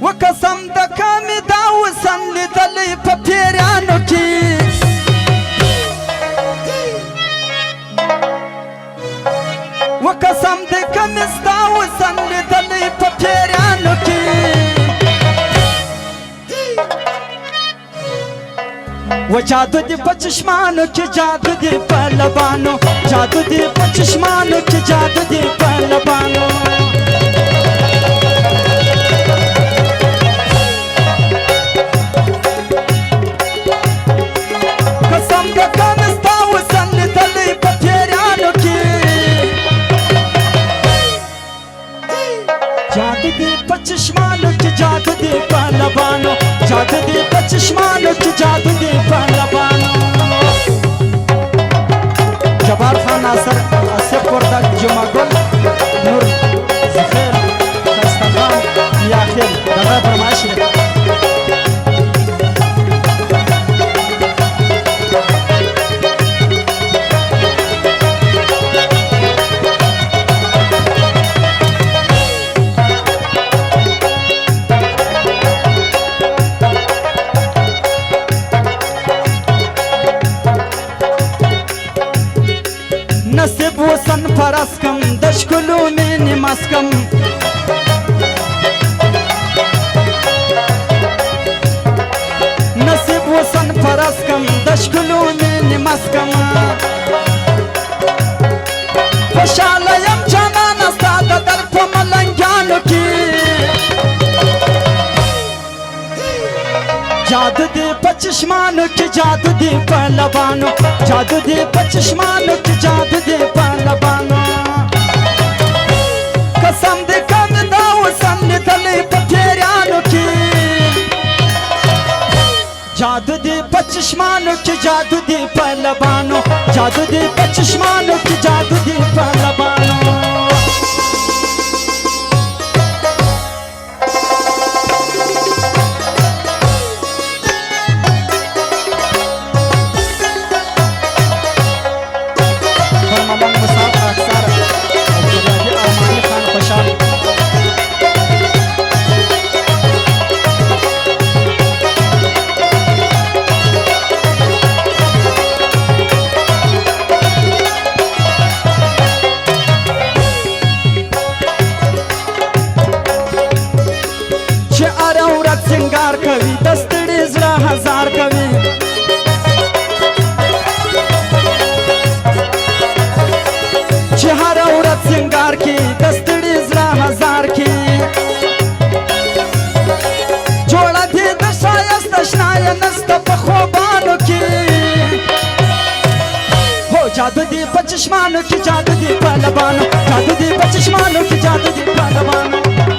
وقسم د کامې دا وسن لیدلی په پیریانو کې وقسم د کامې ستا وسن لیدلی په پیریانو کې و جادو دی په چشمانو کې جادو دی په لبانو جادو دی په چشمانو کې جادو دی په لبانو قسم د کامې ستا وسن لیدلی په پیریانو کې جادو دی په چشمانو کې جادو دی په لبانو جادو دی په چشمانو کې جادو دی په لبانو جبار خان ناصر آصف وردک جمعه گل نور زخیر خستخان یاخیل دغه فرمایش دی نصیب وسن فرس کم دشکلو میں نماز کم نصیب وسن فرس کم دشکلو میں نماز کم خوشحاله یم جانانه ستا د در په ملنګانو کې جادو دی په چشمانو کې جادو دی په لبانو جادو دی په چشمانو کې جادو دی په لبانو قسم دی کامې دا وسن لیدلی په پیریانو کې جادو دی په چشمانو کې جادو دی په لبانو جادو دی په چشمانو کې جادو دی په لبانو سنگار کوي دستړي زړه هزار کوي چې هر ورځ سنگار کې دستړي زړه هزار کې جوړه دې د ښایست اشنایه نسته په خوبانو کې هو جادو دې په چشمانو کې جادو دې په لبانو جادو دې په چشمانو کې جادو دې په لبانو